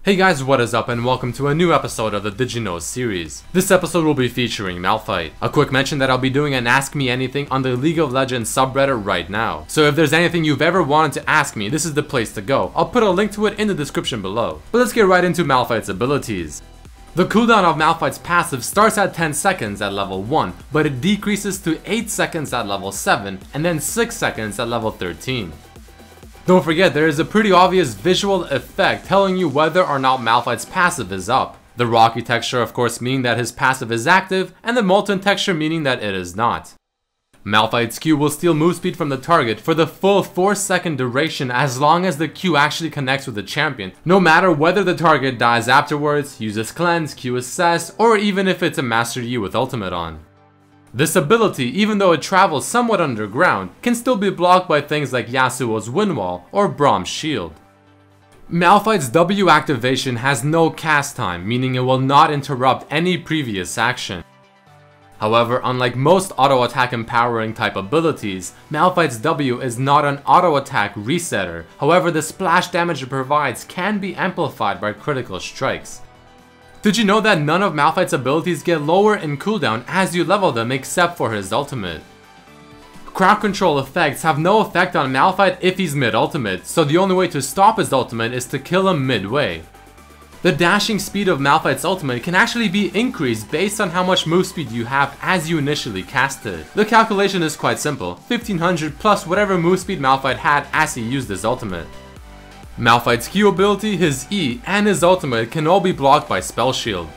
Hey guys, what is up and welcome to a new episode of the Did You Know series. This episode will be featuring Malphite. A quick mention that I'll be doing an Ask Me Anything on the League of Legends subreddit right now. So if there's anything you've ever wanted to ask me, this is the place to go. I'll put a link to it in the description below. But let's get right into Malphite's abilities. The cooldown of Malphite's passive starts at 10 seconds at level 1, but it decreases to 8 seconds at level 7, and then 6 seconds at level 13. Don't forget, there is a pretty obvious visual effect telling you whether or not Malphite's passive is up. The rocky texture of course meaning that his passive is active, and the molten texture meaning that it is not. Malphite's Q will steal move speed from the target for the full 4-second duration as long as the Q actually connects with the champion, no matter whether the target dies afterwards, uses cleanse, Q assess, or even if it's a Master Yi with ultimate on. This ability, even though it travels somewhat underground, can still be blocked by things like Yasuo's Wind Wall or Braum's Shield. Malphite's W activation has no cast time, meaning it will not interrupt any previous action. However, unlike most auto attack empowering type abilities, Malphite's W is not an auto attack resetter. However, the splash damage it provides can be amplified by critical strikes. Did you know that none of Malphite's abilities get lower in cooldown as you level them except for his ultimate? Crowd control effects have no effect on Malphite if he's mid-ultimate, so the only way to stop his ultimate is to kill him midway. The dashing speed of Malphite's ultimate can actually be increased based on how much move speed you have as you initially cast it. The calculation is quite simple, 1500 plus whatever move speed Malphite had as he used his ultimate. Malphite's Q ability, his E, and his ultimate can all be blocked by Spell Shield.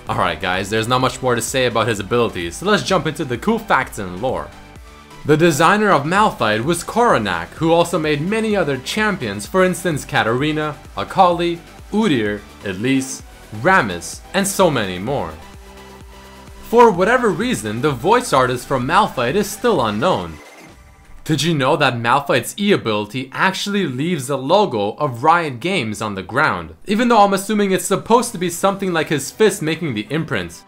Alright guys, there's not much more to say about his abilities, so let's jump into the cool facts and lore. The designer of Malphite was Coronac, who also made many other champions, for instance Katarina, Akali, Udyr, Elise, Rammus, and so many more. For whatever reason, the voice artist from Malphite is still unknown. Did you know that Malphite's E ability actually leaves the logo of Riot Games on the ground, even though I'm assuming it's supposed to be something like his fist making the imprint?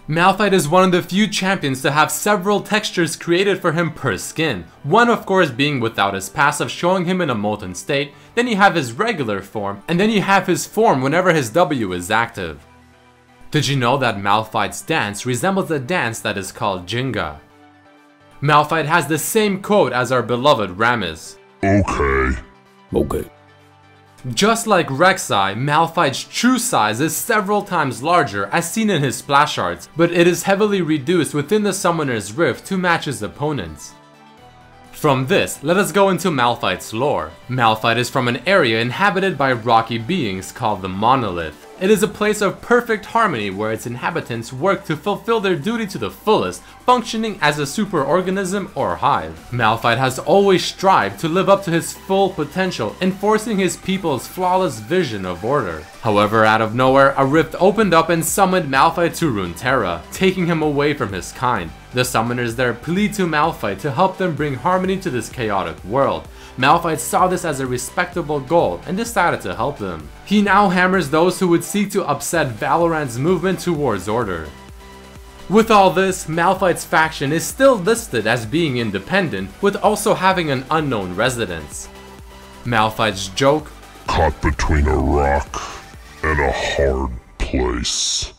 Malphite is one of the few champions to have several textures created for him per skin, one of course being without his passive showing him in a molten state, then you have his regular form, and then you have his form whenever his W is active. Did you know that Malphite's dance resembles a dance that is called Jinga? Malphite has the same quote as our beloved Rammus. Okay. Just like Rek'Sai, Malphite's true size is several times larger as seen in his splash arts, but it is heavily reduced within the Summoner's Rift to match his opponents. From this, let us go into Malphite's lore. Malphite is from an area inhabited by rocky beings called the Monolith. It is a place of perfect harmony where its inhabitants work to fulfill their duty to the fullest, functioning as a superorganism or hive. Malphite has always strived to live up to his full potential, enforcing his people's flawless vision of order. However, out of nowhere, a rift opened up and summoned Malphite to Runeterra, taking him away from his kind. The summoners there plead to Malphite to help them bring harmony to this chaotic world. Malphite saw this as a respectable goal and decided to help them. He now hammers those who would seek to upset Valorant's movement towards order. With all this, Malphite's faction is still listed as being independent, with also having an unknown residence. Malphite's joke, "Caught between a rock and a hard place,"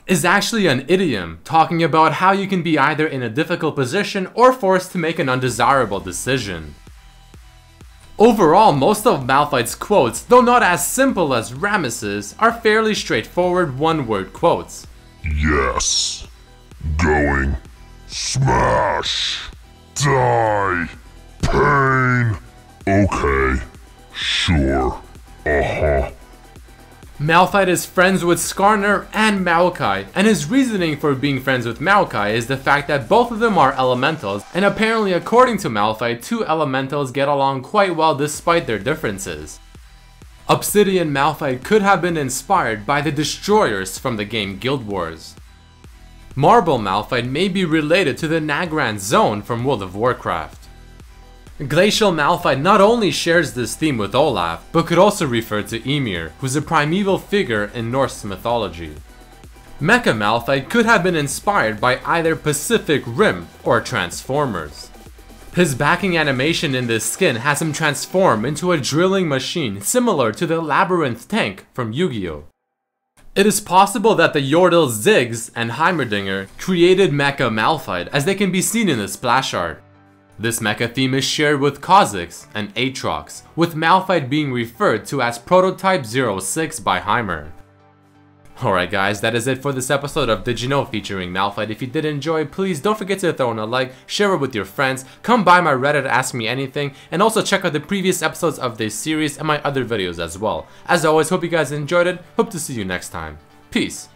is actually an idiom, talking about how you can be either in a difficult position or forced to make an undesirable decision. Overall, most of Malphite's quotes, though not as simple as Rammus's, are fairly straightforward one-word quotes. "Yes. Going. Smash. Die. Pain. Okay. Sure. Malphite is friends with Skarner and Maokai, and his reasoning for being friends with Maokai is the fact that both of them are elementals, and apparently according to Malphite, two elementals get along quite well despite their differences. Obsidian Malphite could have been inspired by the Destroyers from the game Guild Wars. Marble Malphite may be related to the Nagrand Zone from World of Warcraft. Glacial Malphite not only shares this theme with Olaf, but could also refer to Ymir, who's a primeval figure in Norse mythology. Mecha Malphite could have been inspired by either Pacific Rim or Transformers. His backing animation in this skin has him transform into a drilling machine similar to the Labyrinth tank from Yu-Gi-Oh! It is possible that the Yordle Ziggs and Heimerdinger created Mecha Malphite, as they can be seen in the splash art. This mecha theme is shared with Kha'Zix and Aatrox, with Malphite being referred to as Prototype 06 by Heimer. Alright guys, that is it for this episode of Did You Know featuring Malphite. If you did enjoy, please don't forget to throw in a like, share it with your friends, come by my Reddit Ask Me Anything, and also check out the previous episodes of this series and my other videos as well. As always, hope you guys enjoyed it, hope to see you next time. Peace!